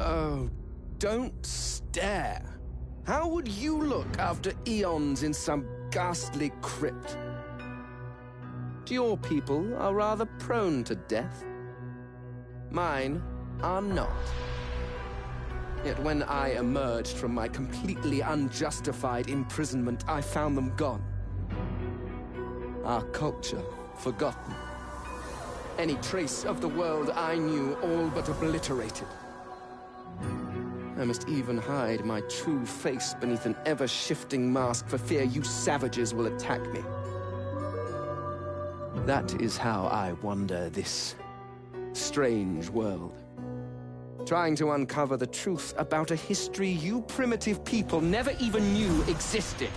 Oh, don't stare. How would you look after eons in some ghastly crypt? Your people are rather prone to death. Mine are not. Yet when I emerged from my completely unjustified imprisonment, I found them gone. Our culture forgotten. Any trace of the world I knew all but obliterated. I must even hide my true face beneath an ever-shifting mask for fear you savages will attack me. That is how I wander this strange world, trying to uncover the truth about a history you primitive people never even knew existed.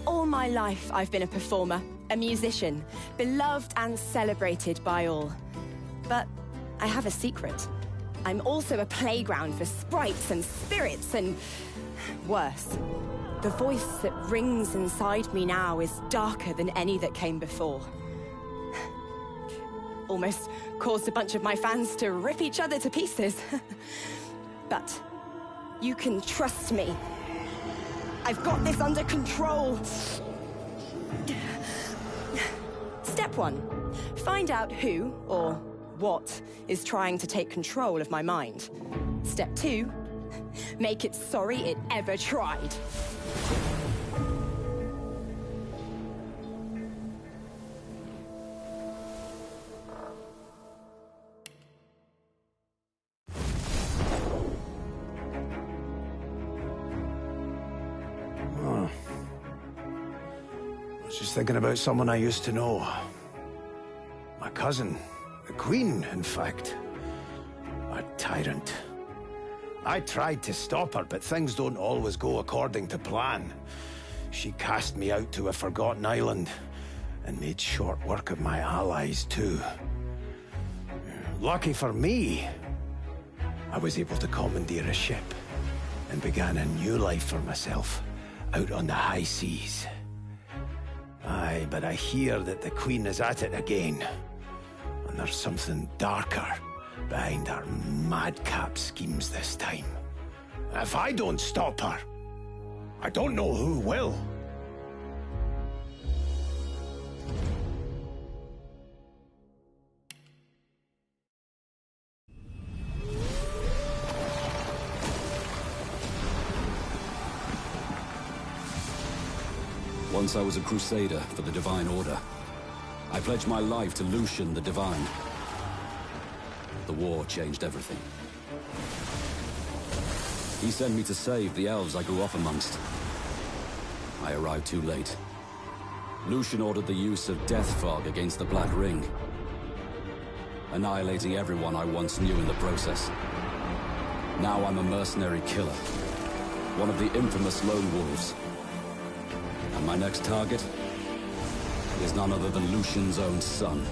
All my life, I've been a performer, a musician, beloved and celebrated by all. But I have a secret. I'm also a playground for sprites and spirits and worse. The voice that rings inside me now is darker than any that came before. Almost caused a bunch of my fans to rip each other to pieces. But you can trust me. I've got this under control. Step 1. Find out who, or what, is trying to take control of my mind. Step 2. Make it sorry it ever tried. Just thinking about someone I used to know. My cousin. The Queen, in fact. A tyrant. I tried to stop her, but things don't always go according to plan. She cast me out to a forgotten island, and made short work of my allies, too. Lucky for me, I was able to commandeer a ship, and began a new life for myself, out on the high seas. Aye, but I hear that the Queen is at it again. And there's something darker behind her madcap schemes this time. If I don't stop her, I don't know who will. Once I was a crusader for the Divine Order. I pledged my life to Lucian the Divine. The war changed everything. He sent me to save the elves I grew up amongst. I arrived too late. Lucian ordered the use of death fog against the Black Ring, annihilating everyone I once knew in the process. Now I'm a mercenary killer, one of the infamous Lone Wolves. And my next target is none other than Lucian's own son.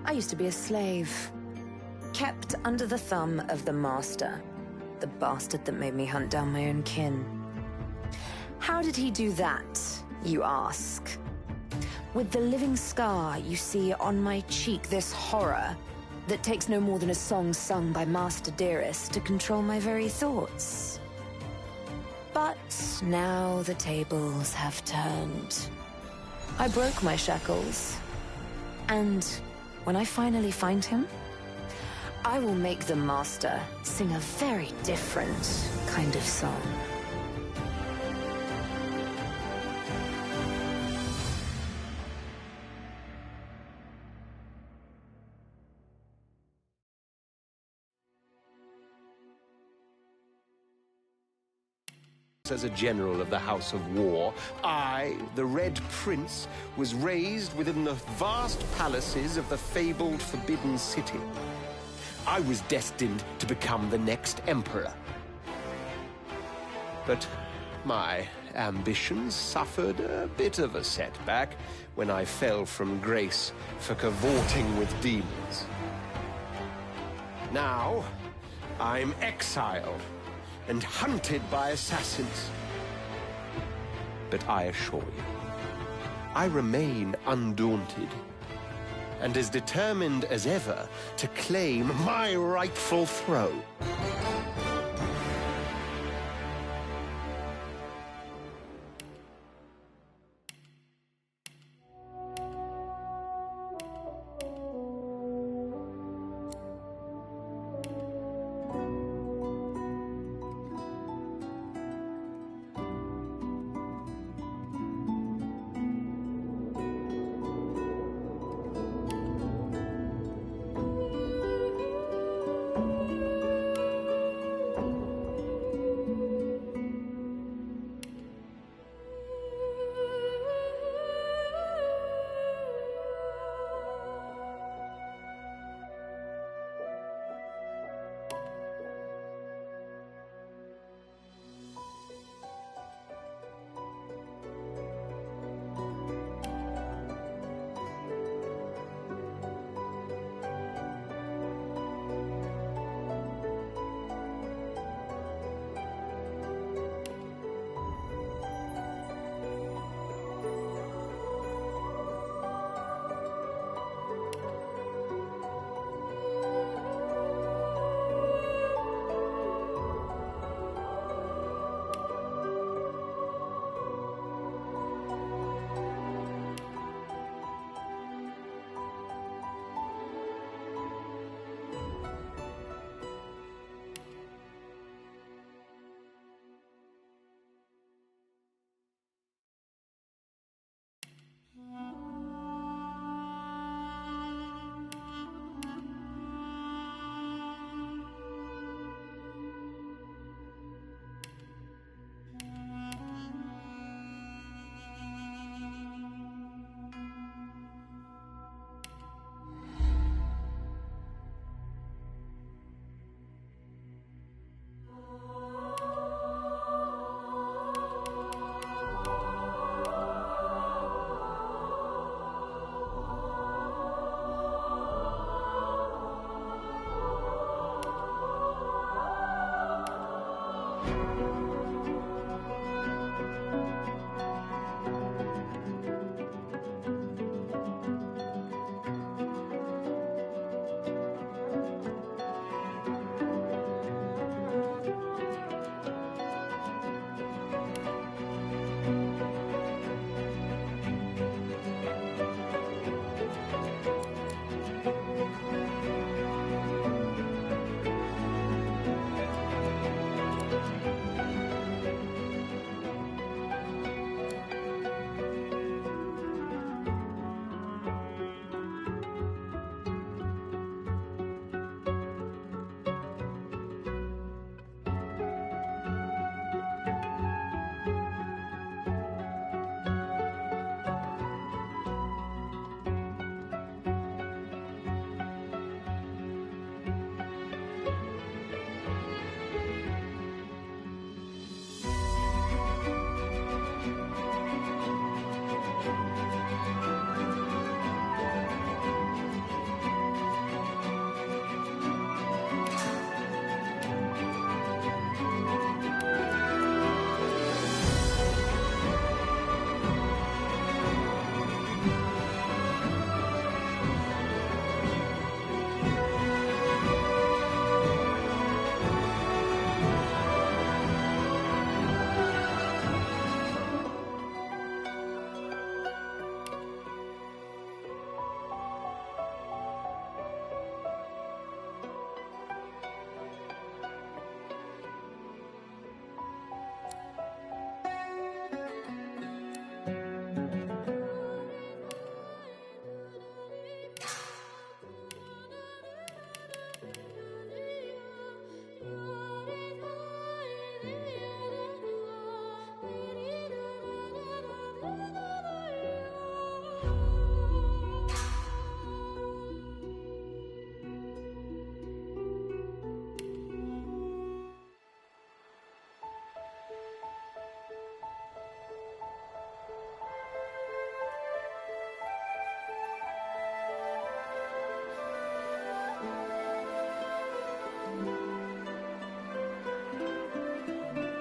I used to be a slave. Kept under the thumb of the master. The bastard that made me hunt down my own kin. How did he do that, you ask? With the living scar you see on my cheek, this horror that takes no more than a song sung by Master Dearest to control my very thoughts. But now the tables have turned. I broke my shackles. And when I finally find him, I will make the Master sing a very different kind of song. As a general of the House of War, I, the Red Prince, was raised within the vast palaces of the fabled Forbidden City. I was destined to become the next emperor. But my ambitions suffered a bit of a setback when I fell from grace for cavorting with demons. Now, I'm exiled and hunted by assassins. But I assure you, I remain undaunted and as determined as ever to claim my rightful throne.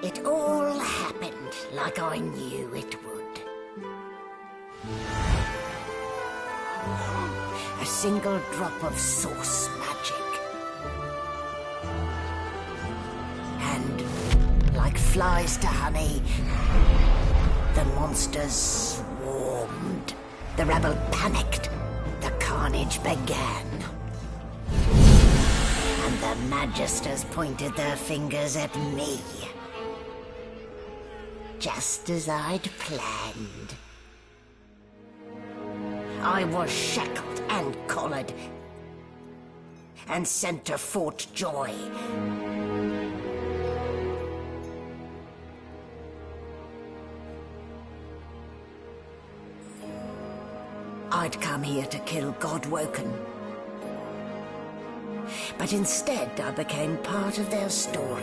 It all happened like I knew it would. A single drop of source magic. And, like flies to honey, the monsters swarmed. The rebel panicked. The carnage began. And the Magisters pointed their fingers at me. Just as I'd planned. I was shackled and collared, and sent to Fort Joy. I'd come here to kill Godwoken. But instead, I became part of their story.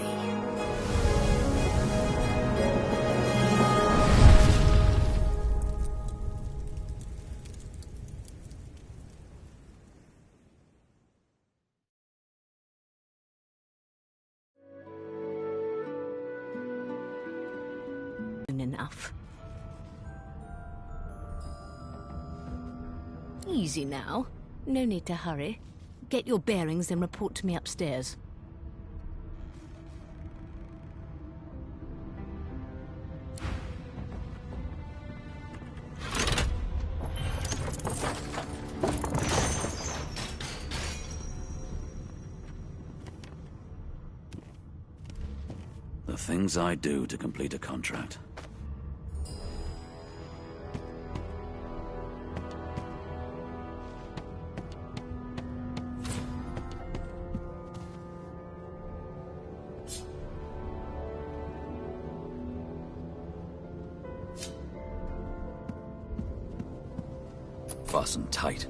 Enough. Easy now. No need to hurry. Get your bearings and report to me upstairs. The things I do to complete a contract. Fasten tight.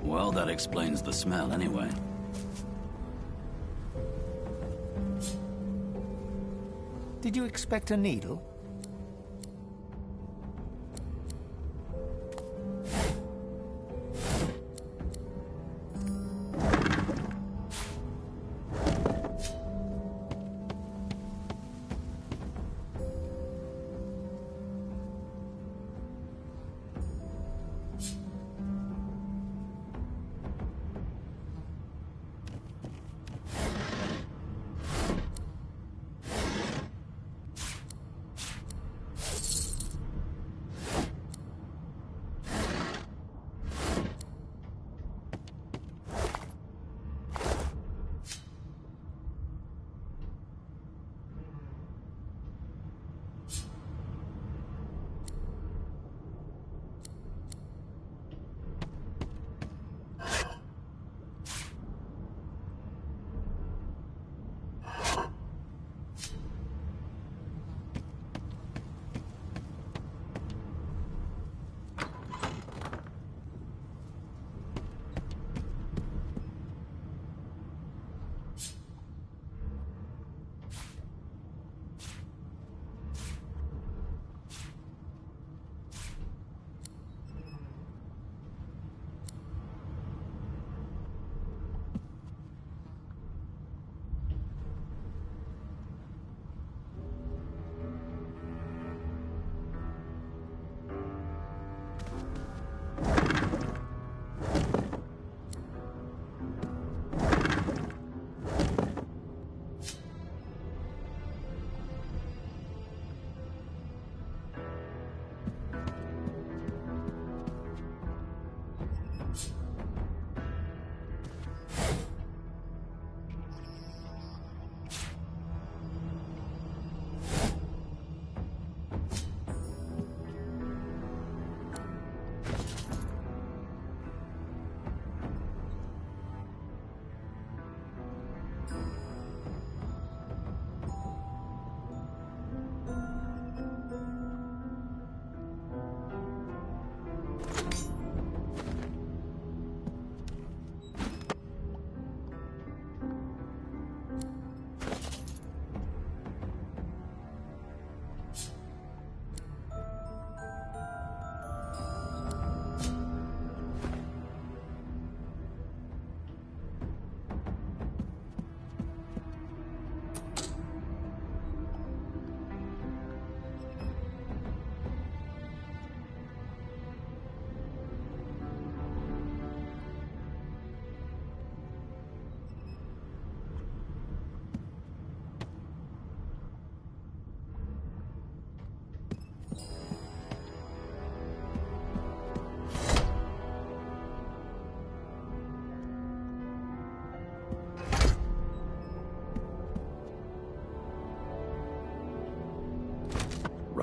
Well, that explains the smell anyway. Did you expect a needle?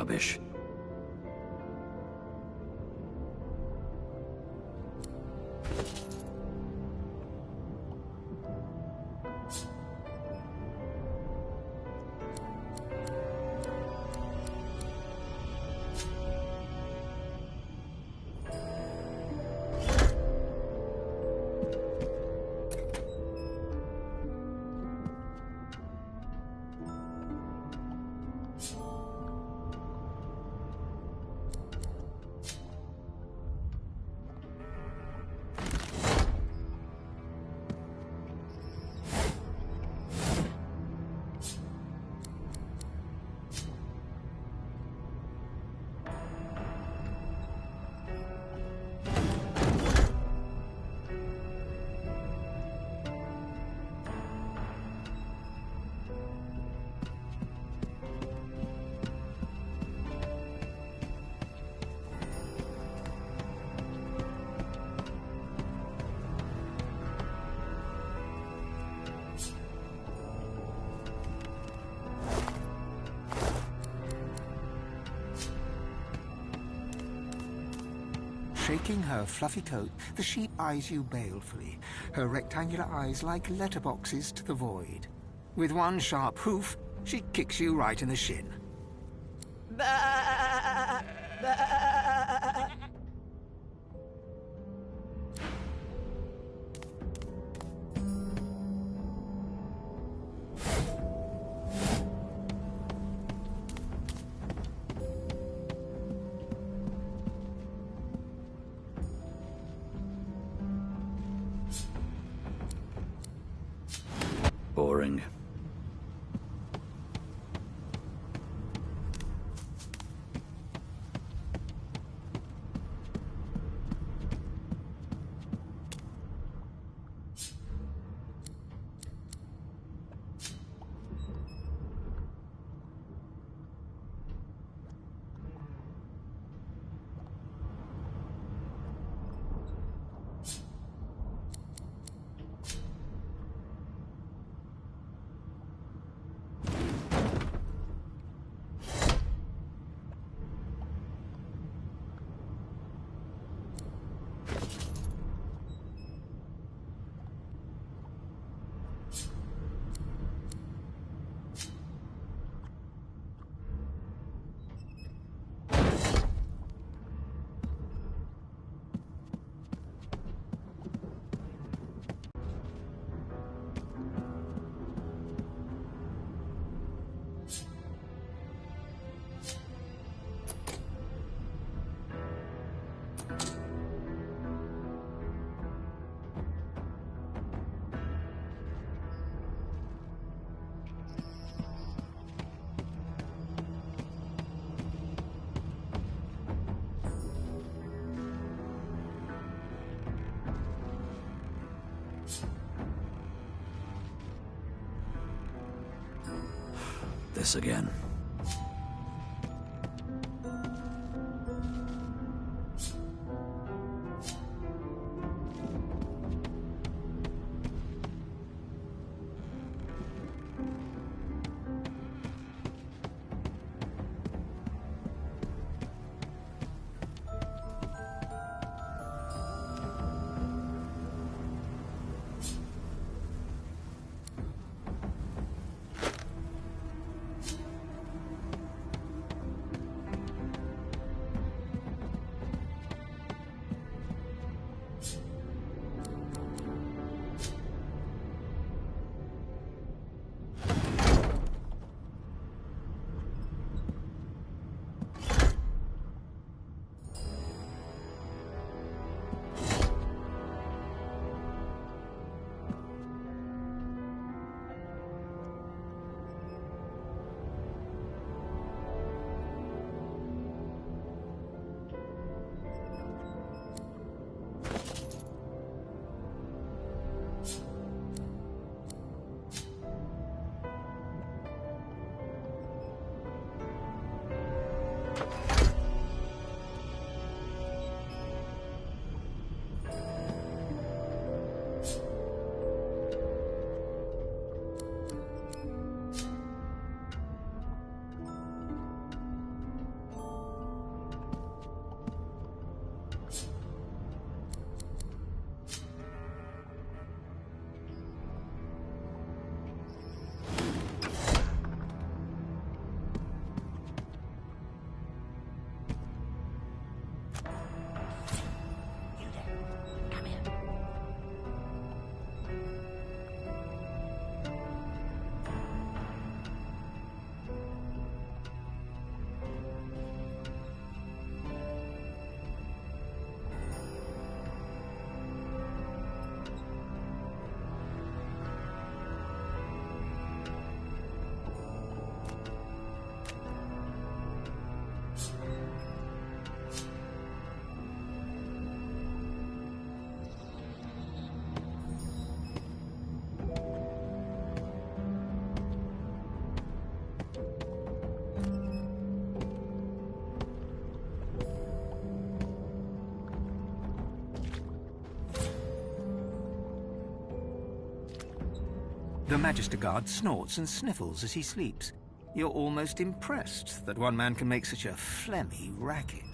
rubbish. Shaking her fluffy coat, the sheep eyes you balefully, her rectangular eyes like letterboxes to the void. With one sharp hoof, she kicks you right in the shin. Boring. This again. The Magister Guard snorts and sniffles as he sleeps. You're almost impressed that one man can make such a phlegmy racket.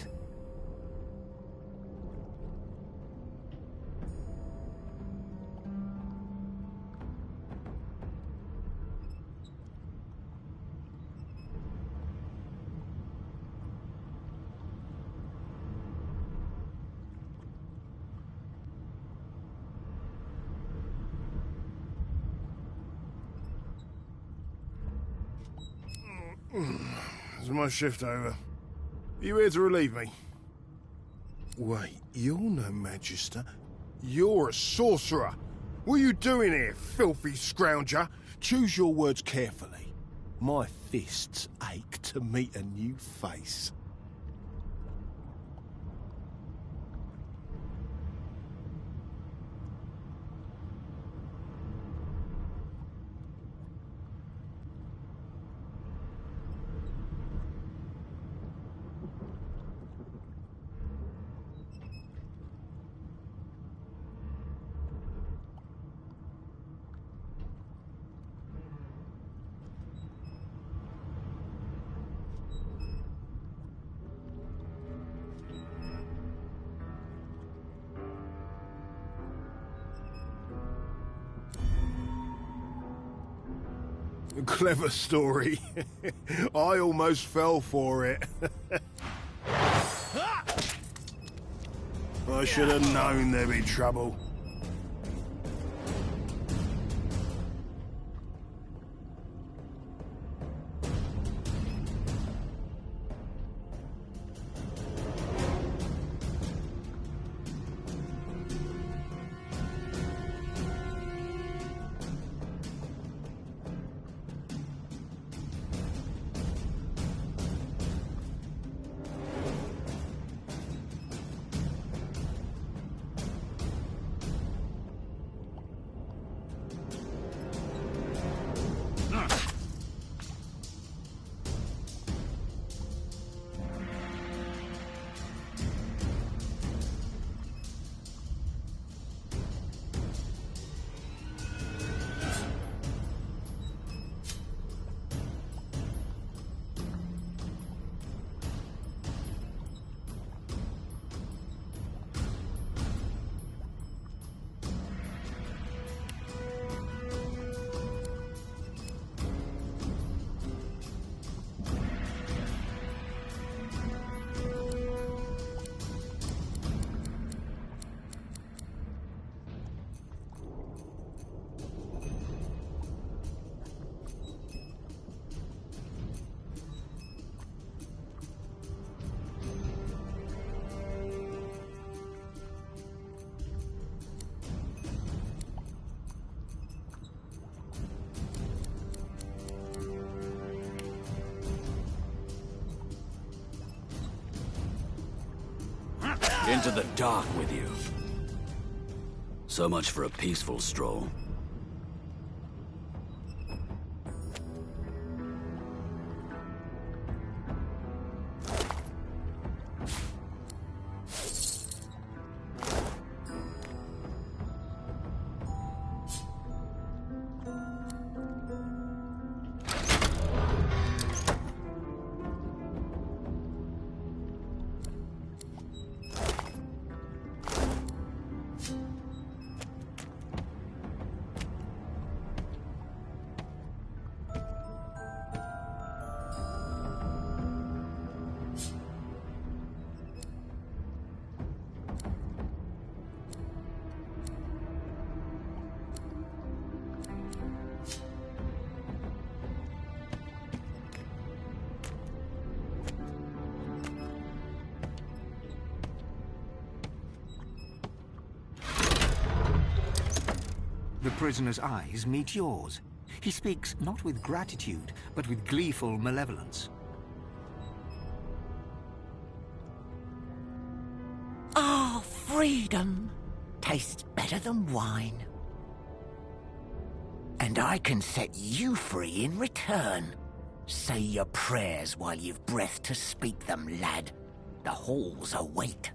Is my shift over? Are you here to relieve me? Wait, you're no Magister. You're a sorcerer. What are you doing here, filthy scrounger? Choose your words carefully. My fists ache to meet a new face. Clever story. I almost fell for it. I should have known there'd be trouble. Into the dark with you. So much for a peaceful stroll. The prisoner's eyes meet yours. He speaks not with gratitude, but with gleeful malevolence. Ah, freedom tastes better than wine. And I can set you free in return. Say your prayers while you've breath to speak them, lad. The halls await.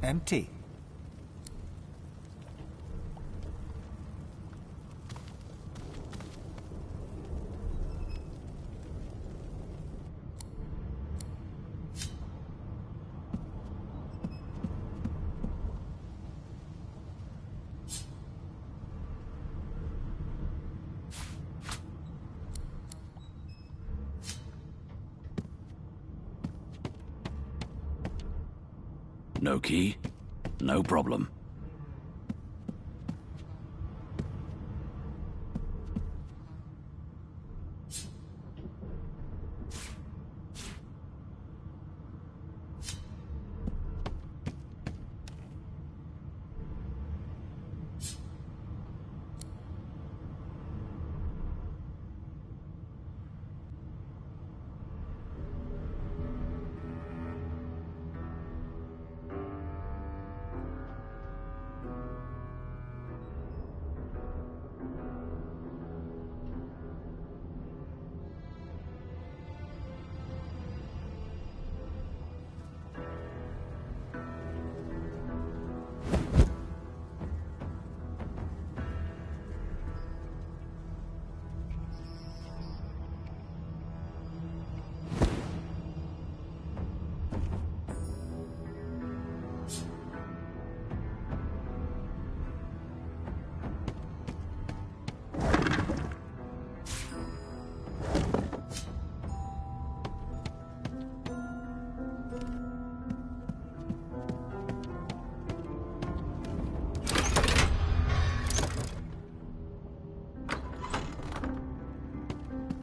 Empty. No key? No problem.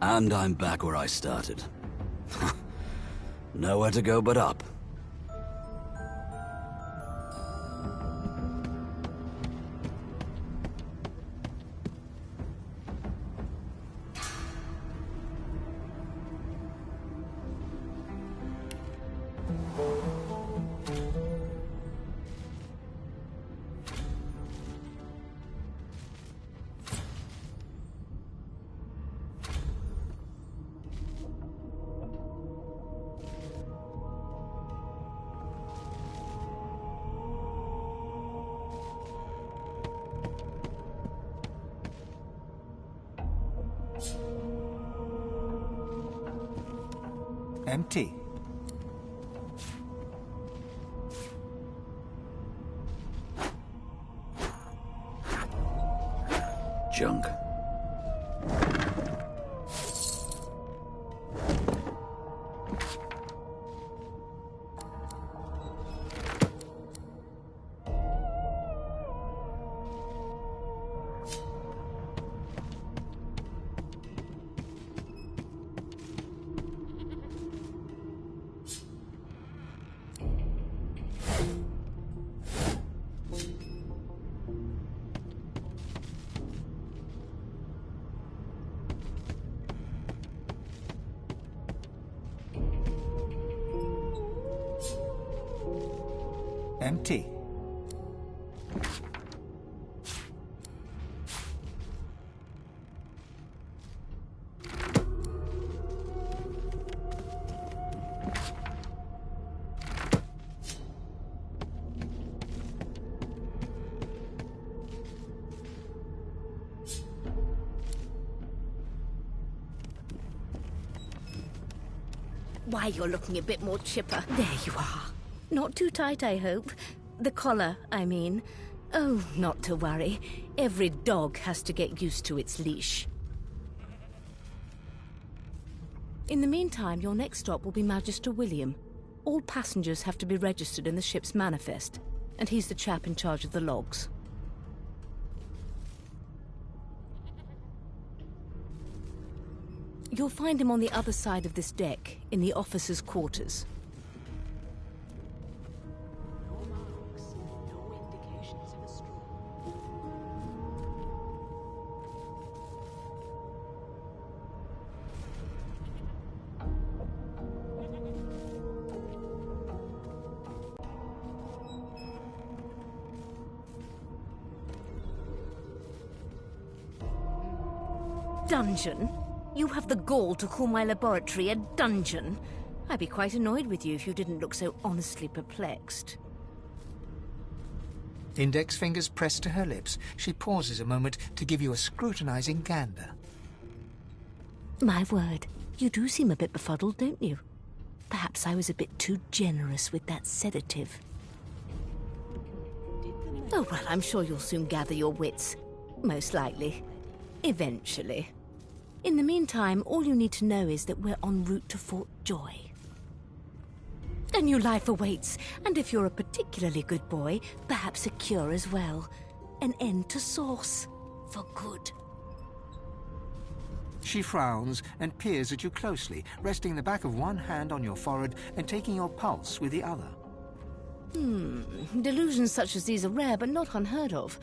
And I'm back where I started. Nowhere to go but up. Empty. Junk. Empty. Why, you're looking a bit more chipper. There you are. Not too tight, I hope. The collar, I mean. Oh, not to worry. Every dog has to get used to its leash. In the meantime, your next stop will be Magister William. All passengers have to be registered in the ship's manifest, and he's the chap in charge of the logs. You'll find him on the other side of this deck, in the officers' quarters. Dungeon? You have the gall to call my laboratory a dungeon? I'd be quite annoyed with you if you didn't look so honestly perplexed. Index fingers pressed to her lips, she pauses a moment to give you a scrutinizing gander. My word, you do seem a bit befuddled, don't you? Perhaps I was a bit too generous with that sedative. Oh, well, I'm sure you'll soon gather your wits. Most likely. Eventually. In the meantime, all you need to know is that we're en route to Fort Joy. A new life awaits, and if you're a particularly good boy, perhaps a cure as well. An end to Source. For good. She frowns and peers at you closely, resting the back of one hand on your forehead and taking your pulse with the other. Delusions such as these are rare, but not unheard of.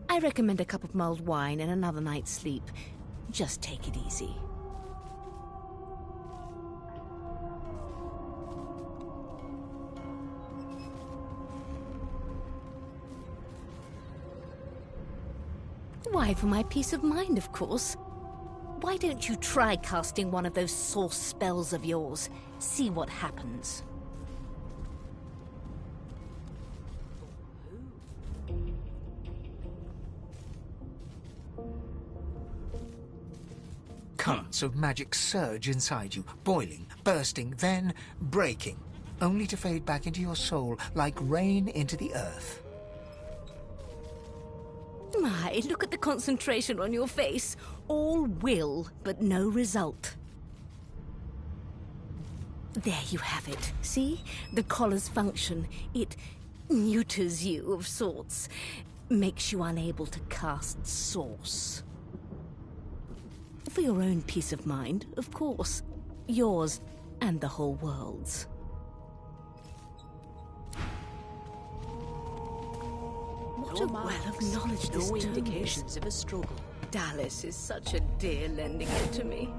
I recommend a cup of mulled wine and another night's sleep. Just take it easy. Why, for my peace of mind, of course. Why don't you try casting one of those source spells of yours? See what happens. Currents of magic surge inside you, boiling, bursting, then breaking, only to fade back into your soul like rain into the earth. My, look at the concentration on your face. All will, but no result. There you have it. See? The collar's function. It neuters you of sorts. Makes you unable to cast Source. For your own peace of mind, of course. Yours and the whole world's. What a well of knowledge this no tome indications is. of a struggle. Dallas is such a dear lending it to me.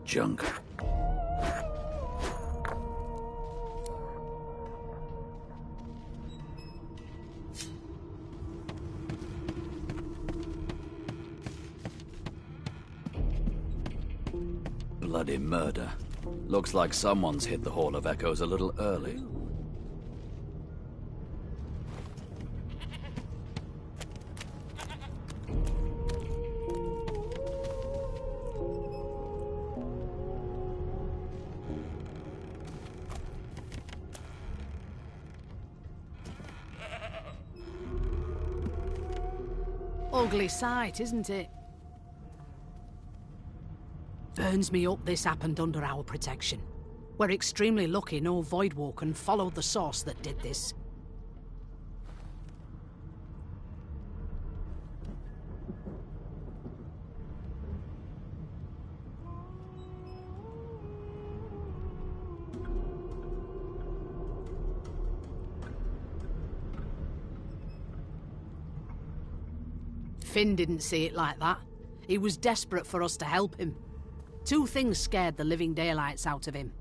Junk. Bloody murder. Looks like someone's hit the Hall of Echoes a little early. Ugly sight, isn't it? Burns me up this happened under our protection. We're extremely lucky no Voidwalker followed the source that did this. Finn didn't see it like that. He was desperate for us to help him. Two things scared the living daylights out of him.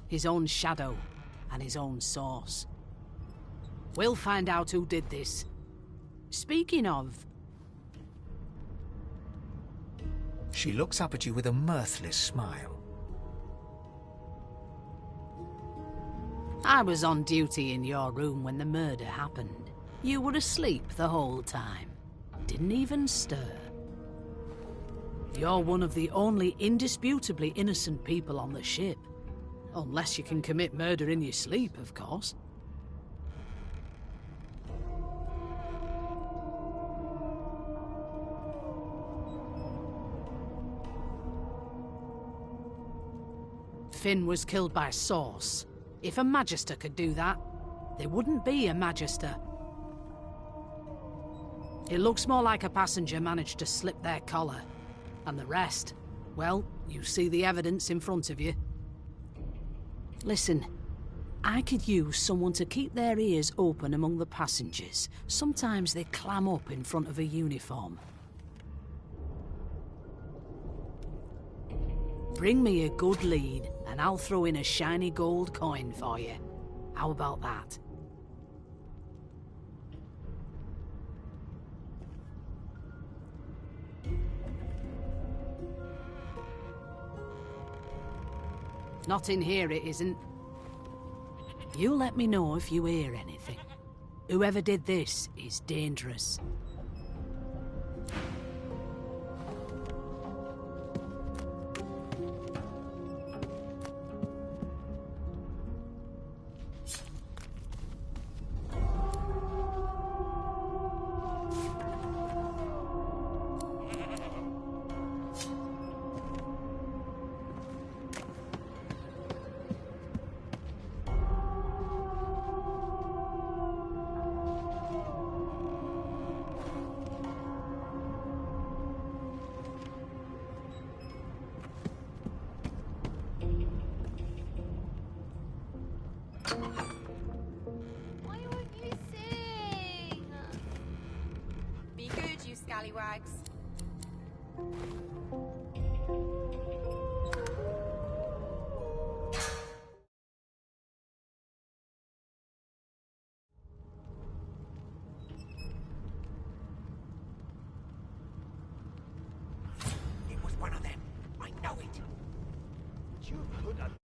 His own shadow and his own source. We'll find out who did this. Speaking of... She looks up at you with a mirthless smile. I was on duty in your room when the murder happened. You were asleep the whole time. Didn't even stir. You're one of the only indisputably innocent people on the ship. Unless you can commit murder in your sleep, of course. Finn was killed by Source. If a Magister could do that, there wouldn't be a Magister. It looks more like a passenger managed to slip their collar. And the rest, well, you see the evidence in front of you. Listen, I could use someone to keep their ears open among the passengers. Sometimes they clam up in front of a uniform. Bring me a good lead, and I'll throw in a shiny gold coin for you. How about that? Not in here, it isn't. You let me know if you hear anything. Whoever did this is dangerous. Why won't you sing? Be good, you scallywags. It was one of them. I know it. You could have...